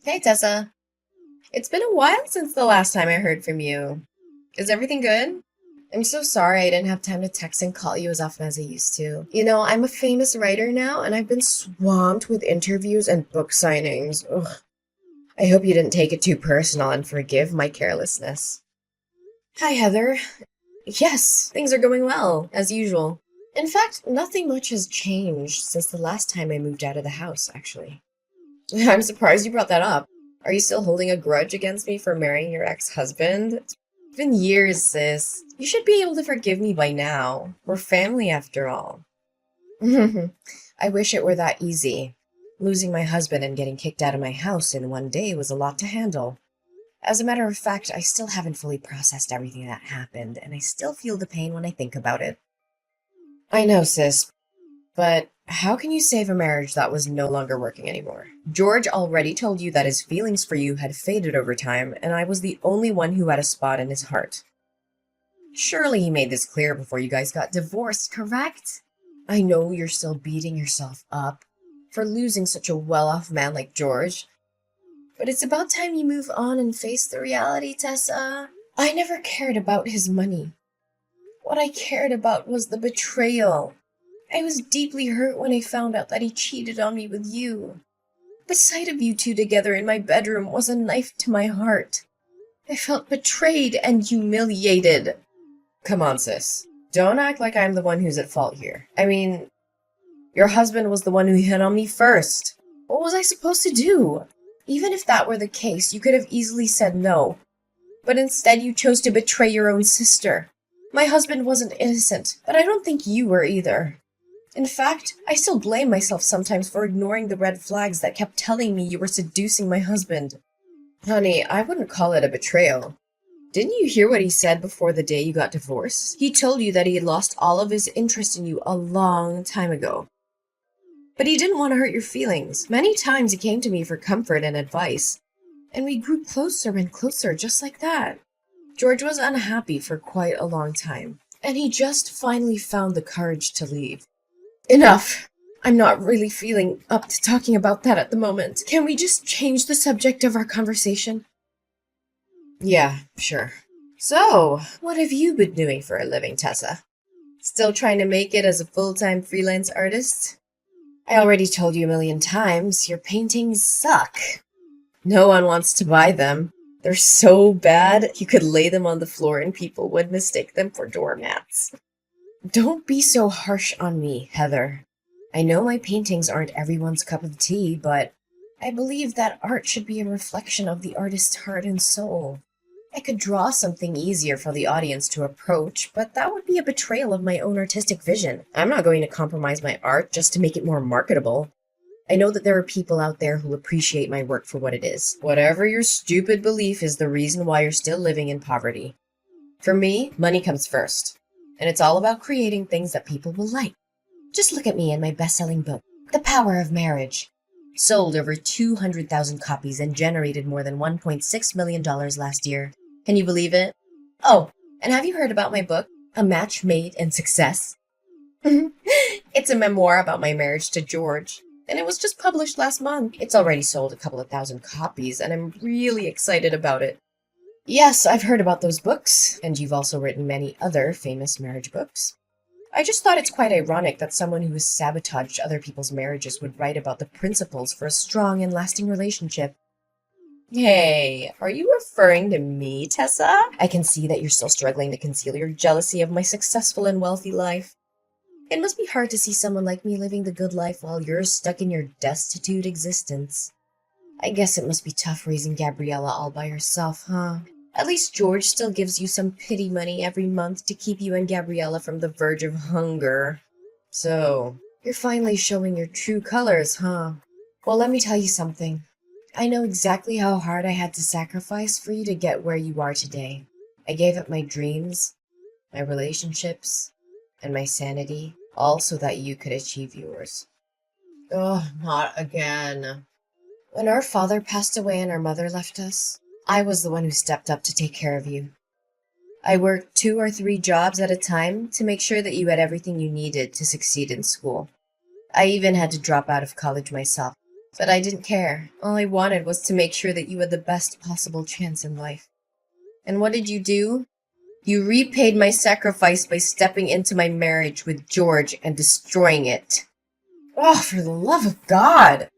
Hey Tessa, it's been a while since the last time I heard from you. Is everything good? I'm so sorry I didn't have time to text and call you as often as I used to. I'm a famous writer now and I've been swamped with interviews and book signings. Ugh. I hope you didn't take it too personal and forgive my carelessness. Hi Heather. Yes, things are going well, as usual. In fact, nothing much has changed since the last time I moved out of the house, actually. I'm surprised you brought that up. Are you still holding a grudge against me for marrying your ex-husband? It's been years, sis. You should be able to forgive me by now. We're family after all. I wish it were that easy. Losing my husband and getting kicked out of my house in one day was a lot to handle. As a matter of fact, I still haven't fully processed everything that happened, and I still feel the pain when I think about it. I know, sis, but how can you save a marriage that was no longer working anymore? George already told you that his feelings for you had faded over time, and I was the only one who had a spot in his heart. Surely he made this clear before you guys got divorced, correct? I know you're still beating yourself up for losing such a well-off man like George, but it's about time you move on and face the reality, Tessa. I never cared about his money. What I cared about was the betrayal. I was deeply hurt when I found out that he cheated on me with you. The sight of you two together in my bedroom was a knife to my heart. I felt betrayed and humiliated. Come on, sis. Don't act like I'm the one who's at fault here. I mean, your husband was the one who hit on me first. What was I supposed to do? Even if that were the case, you could have easily said no. But instead you chose to betray your own sister. My husband wasn't innocent, but I don't think you were either. In fact, I still blame myself sometimes for ignoring the red flags that kept telling me you were seducing my husband. Honey, I wouldn't call it a betrayal. Didn't you hear what he said before the day you got divorced? He told you that he had lost all of his interest in you a long time ago. But he didn't want to hurt your feelings. Many times he came to me for comfort and advice, and we grew closer and closer just like that. George was unhappy for quite a long time, and he just finally found the courage to leave. Enough! I'm not really feeling up to talking about that at the moment. Can we just change the subject of our conversation? Yeah, sure. So, what have you been doing for a living, Tessa? Still trying to make it as a full-time freelance artist? I already told you a million times, your paintings suck. No one wants to buy them. They're so bad, you could lay them on the floor and people would mistake them for doormats. Don't be so harsh on me, Heather. I know my paintings aren't everyone's cup of tea, but I believe that art should be a reflection of the artist's heart and soul. I could draw something easier for the audience to approach, but that would be a betrayal of my own artistic vision. I'm not going to compromise my art just to make it more marketable. I know that there are people out there who appreciate my work for what it is. Whatever your stupid belief is the reason why you're still living in poverty. For me, money comes first. And it's all about creating things that people will like. Just look at me and my best-selling book, The Power of Marriage. Sold over 200,000 copies and generated more than $1.6 million last year. Can you believe it? Oh, and have you heard about my book, A Match Made in Success? It's a memoir about my marriage to George, and it was just published last month. It's already sold a couple of thousand copies, and I'm really excited about it. Yes, I've heard about those books, and you've also written many other famous marriage books. I just thought it's quite ironic that someone who has sabotaged other people's marriages would write about the principles for a strong and lasting relationship. Hey, are you referring to me, Tessa? I can see that you're still struggling to conceal your jealousy of my successful and wealthy life. It must be hard to see someone like me living the good life while you're stuck in your destitute existence. I guess it must be tough raising Gabriella all by herself, huh? At least George still gives you some pity money every month to keep you and Gabriella from the verge of hunger. So, you're finally showing your true colors, huh? Well, let me tell you something. I know exactly how hard I had to sacrifice for you to get where you are today. I gave up my dreams, my relationships, and my sanity, all so that you could achieve yours. Oh, not again. When our father passed away and our mother left us, I was the one who stepped up to take care of you. I worked 2 or 3 jobs at a time to make sure that you had everything you needed to succeed in school. I even had to drop out of college myself But I didn't care. All I wanted was to make sure that you had the best possible chance in life. And what did you do? You repaid my sacrifice by stepping into my marriage with George and destroying it. Oh, for the love of God!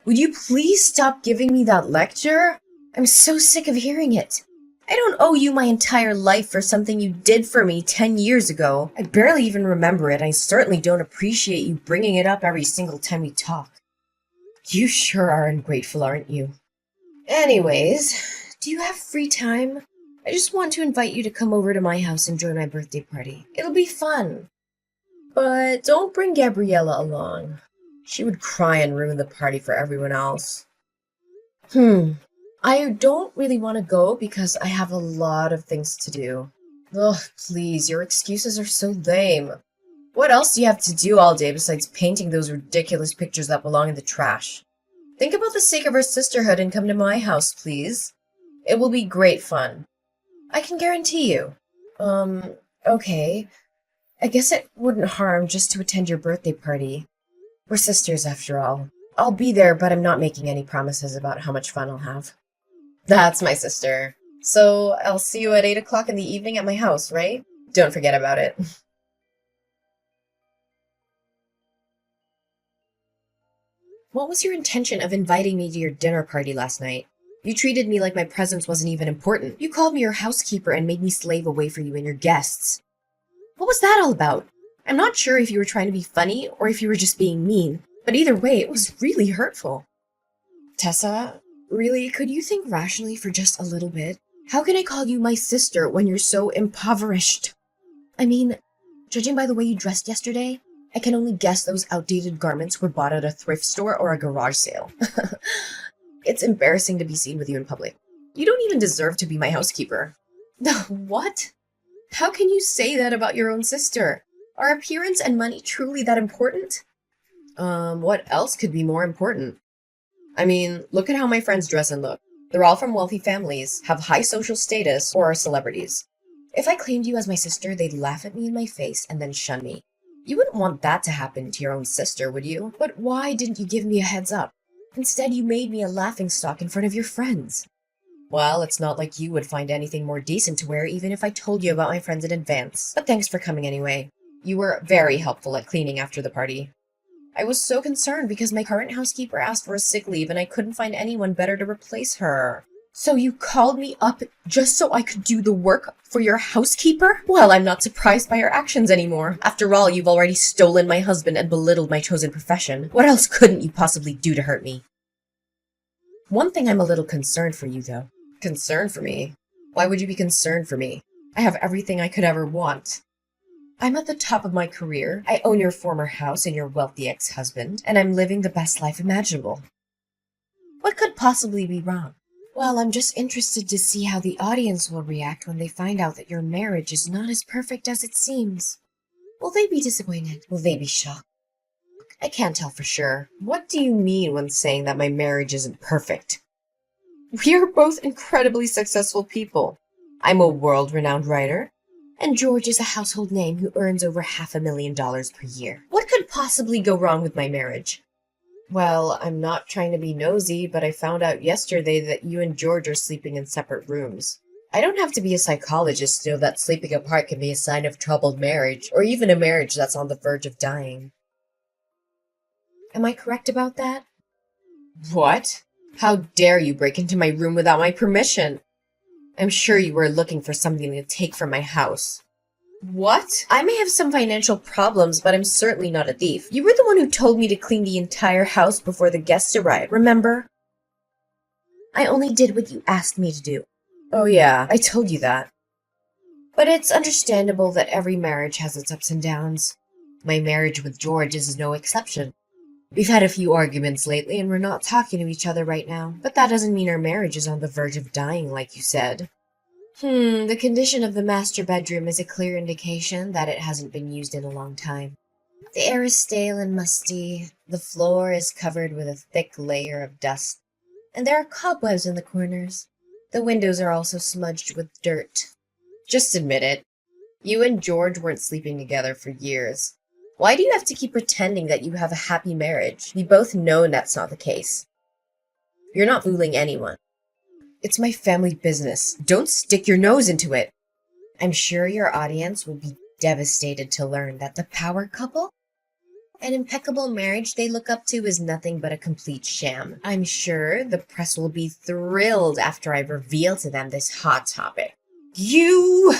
Would you please stop giving me that lecture? I'm so sick of hearing it. I don't owe you my entire life for something you did for me 10 years ago. I barely even remember it. I certainly don't appreciate you bringing it up every single time we talk. You sure are ungrateful, aren't you? Anyways, do you have free time? I just want to invite you to come over to my house and join my birthday party. It'll be fun. But don't bring Gabriella along. She would cry and ruin the party for everyone else. I don't really want to go because I have a lot of things to do. Ugh, please, your excuses are so lame. What else do you have to do all day besides painting those ridiculous pictures that belong in the trash? Think about the sake of our sisterhood and come to my house, please. It will be great fun. I can guarantee you. Okay. I guess it wouldn't harm just to attend your birthday party. We're sisters after all. I'll be there, but I'm not making any promises about how much fun I'll have. That's my sister. So I'll see you at 8 o'clock in the evening at my house, right? Don't forget about it. What was your intention of inviting me to your dinner party last night? You treated me like my presence wasn't even important. You called me your housekeeper and made me slave away for you and your guests. What was that all about? I'm not sure if you were trying to be funny or if you were just being mean, but either way, it was really hurtful. Tessa, really, could you think rationally for just a little bit? How can I call you my sister when you're so impoverished? I mean, judging by the way you dressed yesterday, I can only guess those outdated garments were bought at a thrift store or a garage sale. It's embarrassing to be seen with you in public. You don't even deserve to be my housekeeper. What? How can you say that about your own sister? Are appearance and money truly that important? What else could be more important? I mean, look at how my friends dress and look. They're all from wealthy families, have high social status, or are celebrities. If I claimed you as my sister, they'd laugh at me in my face and then shun me. You wouldn't want that to happen to your own sister, would you? But why didn't you give me a heads up? Instead, you made me a laughingstock in front of your friends. Well, it's not like you would find anything more decent to wear even if I told you about my friends in advance. But thanks for coming anyway. You were very helpful at cleaning after the party. I was so concerned because my current housekeeper asked for a sick leave and I couldn't find anyone better to replace her. So you called me up just so I could do the work for your housekeeper? Well, I'm not surprised by your actions anymore. After all, you've already stolen my husband and belittled my chosen profession. What else couldn't you possibly do to hurt me? One thing I'm a little concerned for you, though. Concerned for me? Why would you be concerned for me? I have everything I could ever want. I'm at the top of my career. I own your former house and your wealthy ex-husband, and I'm living the best life imaginable. What could possibly be wrong? Well, I'm just interested to see how the audience will react when they find out that your marriage is not as perfect as it seems. Will they be disappointed? Will they be shocked? I can't tell for sure. What do you mean when saying that my marriage isn't perfect? We are both incredibly successful people. I'm a world-renowned writer, and George is a household name who earns over $500,000 per year. What could possibly go wrong with my marriage? Well, I'm not trying to be nosy, but I found out yesterday that you and George are sleeping in separate rooms. I don't have to be a psychologist to know that sleeping apart can be a sign of troubled marriage, or even a marriage that's on the verge of dying. Am I correct about that? What? How dare you break into my room without my permission? I'm sure you were looking for something to take from my house. What? I may have some financial problems, but I'm certainly not a thief. You were the one who told me to clean the entire house before the guests arrived, remember? I only did what you asked me to do. Oh yeah, I told you that. But it's understandable that every marriage has its ups and downs. My marriage with George is no exception. We've had a few arguments lately and we're not talking to each other right now, but that doesn't mean our marriage is on the verge of dying like you said. The condition of the master bedroom is a clear indication that it hasn't been used in a long time. The air is stale and musty, the floor is covered with a thick layer of dust, and there are cobwebs in the corners. The windows are also smudged with dirt. Just admit it. You and George weren't sleeping together for years. Why do you have to keep pretending that you have a happy marriage? We both know that's not the case. You're not fooling anyone. It's my family business. Don't stick your nose into it. I'm sure your audience will be devastated to learn that the power couple, an impeccable marriage they look up to, is nothing but a complete sham. I'm sure the press will be thrilled after I reveal to them this hot topic. You!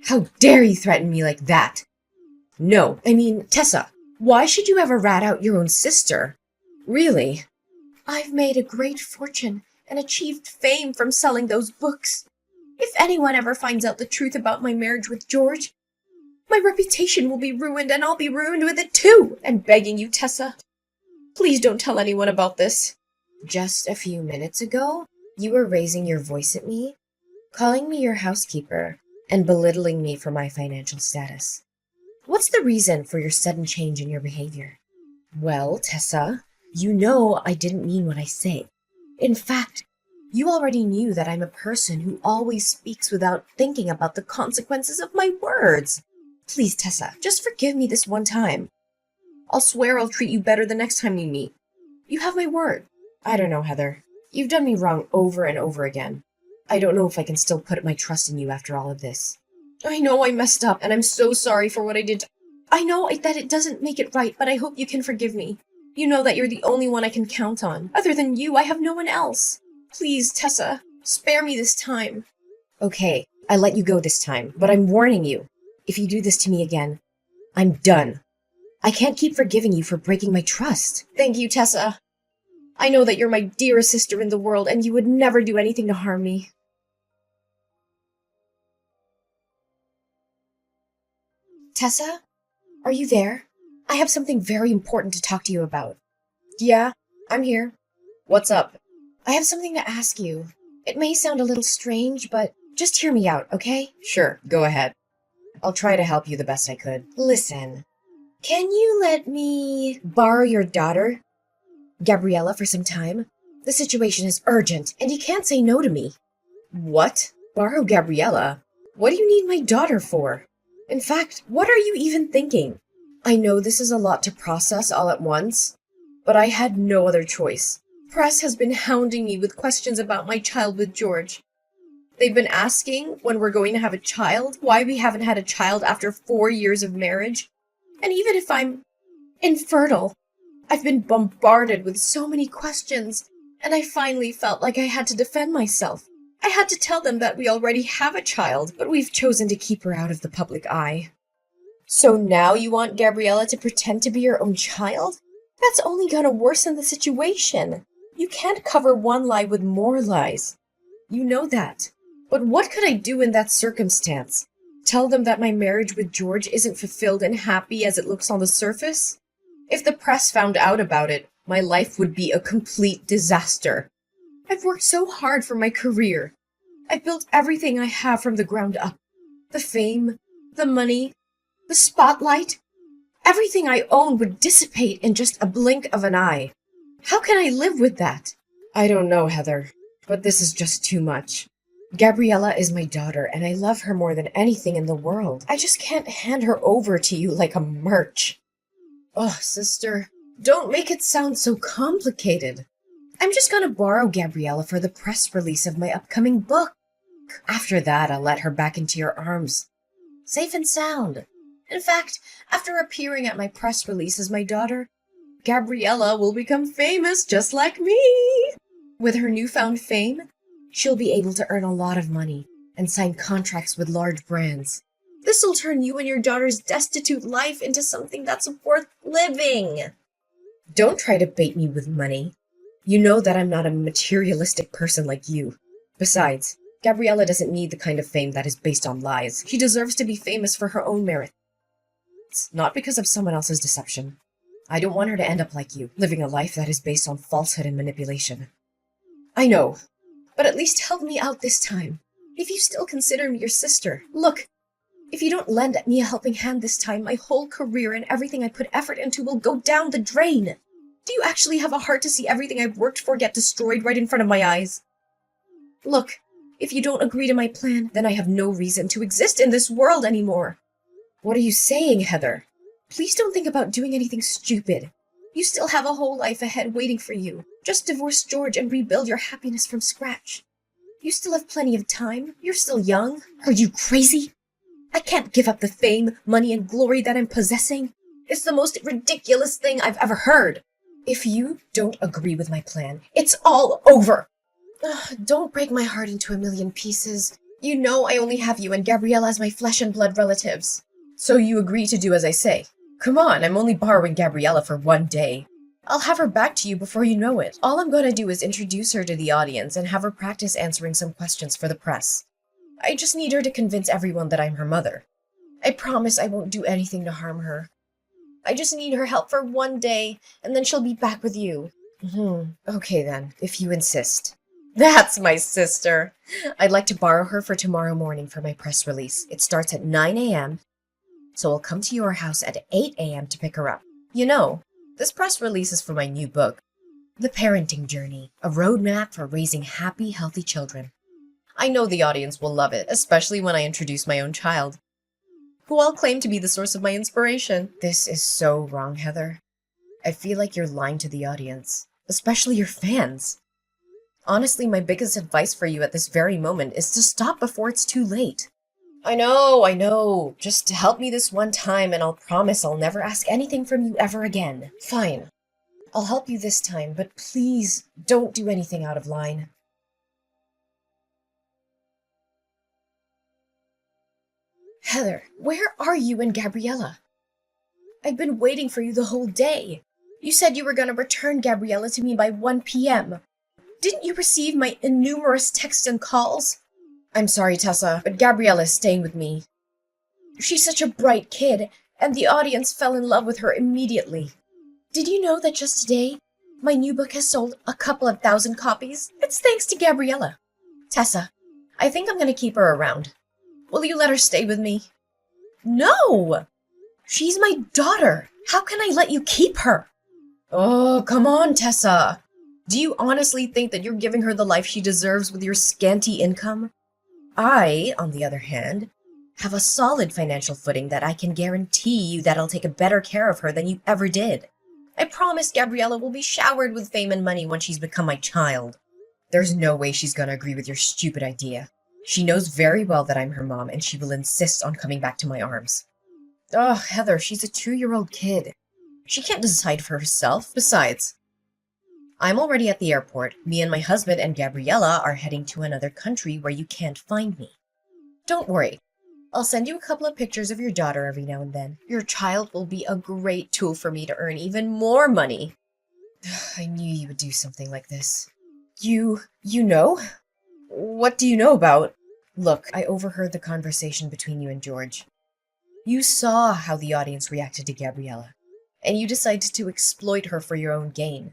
How dare you threaten me like that? No, I mean, Tessa, why should you ever rat out your own sister? Really? I've made a great fortune and achieved fame from selling those books. If anyone ever finds out the truth about my marriage with George, my reputation will be ruined and I'll be ruined with it too. I'm begging you, Tessa, please don't tell anyone about this. Just a few minutes ago, you were raising your voice at me, calling me your housekeeper, and belittling me for my financial status. What's the reason for your sudden change in your behavior? Well, Tessa, you know I didn't mean what I say. In fact, you already knew that I'm a person who always speaks without thinking about the consequences of my words. Please, Tessa, just forgive me this one time. I'll swear I'll treat you better the next time we meet. You have my word. I don't know, Heather. You've done me wrong over and over again. I don't know if I can still put my trust in you after all of this. I know I messed up, and I'm so sorry for what I did. I know that it doesn't make it right, but I hope you can forgive me. You know that you're the only one I can count on. Other than you, I have no one else. Please, Tessa, spare me this time. Okay, I let you go this time, but I'm warning you. If you do this to me again, I'm done. I can't keep forgiving you for breaking my trust. Thank you, Tessa. I know that you're my dearest sister in the world, and you would never do anything to harm me. Tessa? Are you there? I have something very important to talk to you about. Yeah, I'm here. What's up? I have something to ask you. It may sound a little strange, but just hear me out, okay? Sure, go ahead. I'll try to help you the best I could. Listen, can you let me borrow your daughter, Gabriella, for some time? The situation is urgent, and you can't say no to me. What? Borrow Gabriella? What do you need my daughter for? In fact, what are you even thinking? I know this is a lot to process all at once, but I had no other choice. Press has been hounding me with questions about my child with George. They've been asking when we're going to have a child, why we haven't had a child after 4 years of marriage, and even if I'm infertile. I've been bombarded with so many questions, and I finally felt like I had to defend myself. I had to tell them that we already have a child, but we've chosen to keep her out of the public eye. So now you want Gabriella to pretend to be your own child? That's only gonna worsen the situation. You can't cover one lie with more lies. You know that. But what could I do in that circumstance? Tell them that my marriage with George isn't fulfilled and happy as it looks on the surface? If the press found out about it, my life would be a complete disaster. I've worked so hard for my career. I built everything I have from the ground up. The fame, the money, the spotlight. Everything I own would dissipate in just a blink of an eye. How can I live with that? I don't know, Heather, but this is just too much. Gabriella is my daughter, and I love her more than anything in the world. I just can't hand her over to you like a merch. Oh, sister, don't make it sound so complicated. I'm just gonna borrow Gabriella for the press release of my upcoming book. After that, I'll let her back into your arms, safe and sound. In fact, after appearing at my press release as my daughter, Gabriella will become famous just like me. With her newfound fame, she'll be able to earn a lot of money and sign contracts with large brands. This'll turn you and your daughter's destitute life into something that's worth living. Don't try to bait me with money. You know that I'm not a materialistic person like you. Besides, Gabriella doesn't need the kind of fame that is based on lies. She deserves to be famous for her own merits, not because of someone else's deception. I don't want her to end up like you, living a life that is based on falsehood and manipulation. I know, but at least help me out this time. If you still consider me your sister, look, if you don't lend me a helping hand this time, my whole career and everything I put effort into will go down the drain. Do you actually have a heart to see everything I've worked for get destroyed right in front of my eyes? Look, if you don't agree to my plan, then I have no reason to exist in this world anymore. What are you saying, Heather? Please don't think about doing anything stupid. You still have a whole life ahead waiting for you. Just divorce George and rebuild your happiness from scratch. You still have plenty of time. You're still young. Are you crazy? I can't give up the fame, money, and glory that I'm possessing. It's the most ridiculous thing I've ever heard. If you don't agree with my plan, it's all over. Ugh, don't break my heart into a million pieces. You know I only have you and Gabriella as my flesh and blood relatives. So you agree to do as I say? Come on, I'm only borrowing Gabriella for one day. I'll have her back to you before you know it. All I'm gonna do is introduce her to the audience and have her practice answering some questions for the press. I just need her to convince everyone that I'm her mother. I promise I won't do anything to harm her. I just need her help for one day, and then she'll be back with you. Okay then, if you insist. That's my sister. I'd like to borrow her for tomorrow morning for my press release. It starts at 9 a.m., so I'll come to your house at 8 a.m. to pick her up. You know, this press release is for my new book, The Parenting Journey, a roadmap for raising happy, healthy children. I know the audience will love it, especially when I introduce my own child, who I'll claim to be the source of my inspiration. This is so wrong, Heather. I feel like you're lying to the audience, especially your fans. Honestly, my biggest advice for you at this very moment is to stop before it's too late. I know. Just help me this one time and I'll promise I'll never ask anything from you ever again. Fine. I'll help you this time, but please don't do anything out of line. Heather, where are you and Gabriella? I've been waiting for you the whole day. You said you were going to return Gabriella to me by 1 p.m. Didn't you receive my innumerous texts and calls? I'm sorry, Tessa, but Gabriella is staying with me. She's such a bright kid, and the audience fell in love with her immediately. Did you know that just today, my new book has sold a couple of thousand copies? It's thanks to Gabriella. Tessa, I think I'm going to keep her around. Will you let her stay with me? No! She's my daughter. How can I let you keep her? Oh, come on, Tessa. Do you honestly think that you're giving her the life she deserves with your scanty income? I, on the other hand, have a solid financial footing that I can guarantee you that I'll take a better care of her than you ever did. I promise Gabriella will be showered with fame and money when she's become my child. There's no way she's gonna agree with your stupid idea. She knows very well that I'm her mom, and she will insist on coming back to my arms. Oh, Heather, she's a 2-year-old kid. She can't decide for herself. Besides, I'm already at the airport. Me and my husband and Gabriella are heading to another country where you can't find me. Don't worry. I'll send you a couple of pictures of your daughter every now and then. Your child will be a great tool for me to earn even more money. I knew you would do something like this. You know? What do you know about? Look, I overheard the conversation between you and George. You saw how the audience reacted to Gabriella, and you decided to exploit her for your own gain.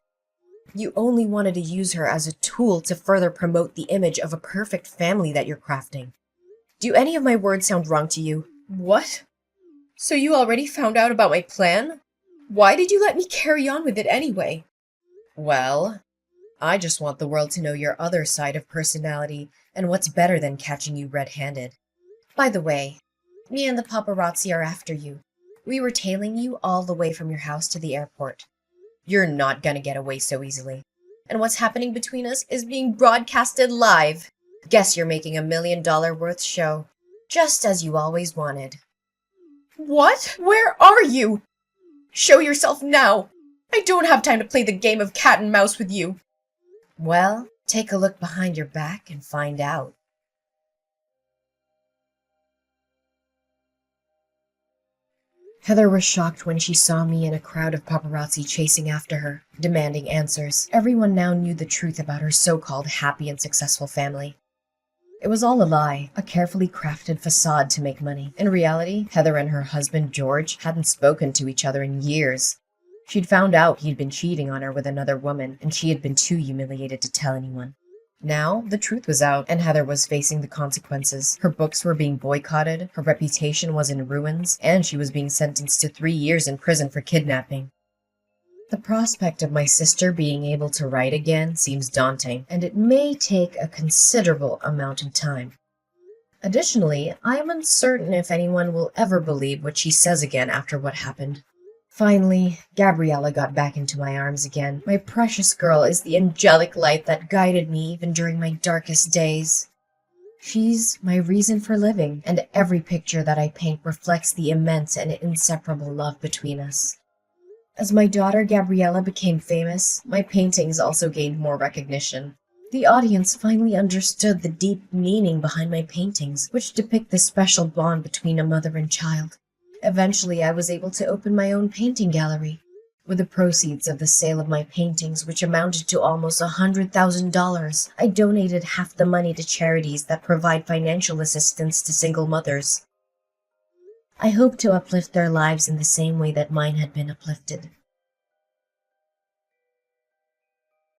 You only wanted to use her as a tool to further promote the image of a perfect family that you're crafting. Do any of my words sound wrong to you? What? So you already found out about my plan? Why did you let me carry on with it anyway? Well, I just want the world to know your other side of personality, and what's better than catching you red-handed. By the way, me and the paparazzi are after you. We were tailing you all the way from your house to the airport. You're not gonna get away so easily. And what's happening between us is being broadcasted live. Guess you're making $1 million worth show. Just as you always wanted. What? Where are you? Show yourself now. I don't have time to play the game of cat and mouse with you. Well, take a look behind your back and find out. Heather was shocked when she saw me in a crowd of paparazzi chasing after her, demanding answers. Everyone now knew the truth about her so-called happy and successful family. It was all a lie, a carefully crafted facade to make money. In reality, Heather and her husband George hadn't spoken to each other in years. She'd found out he'd been cheating on her with another woman, and she had been too humiliated to tell anyone. Now, the truth was out, and Heather was facing the consequences. Her books were being boycotted, her reputation was in ruins, and she was being sentenced to 3 years in prison for kidnapping. The prospect of my sister being able to write again seems daunting, and it may take a considerable amount of time. Additionally, I am uncertain if anyone will ever believe what she says again after what happened. Finally, Gabriella got back into my arms again. My precious girl is the angelic light that guided me even during my darkest days. She's my reason for living, and every picture that I paint reflects the immense and inseparable love between us. As my daughter Gabriella became famous, my paintings also gained more recognition. The audience finally understood the deep meaning behind my paintings, which depict the special bond between a mother and child. Eventually, I was able to open my own painting gallery. With the proceeds of the sale of my paintings, which amounted to almost $100,000, I donated half the money to charities that provide financial assistance to single mothers. I hope to uplift their lives in the same way that mine had been uplifted.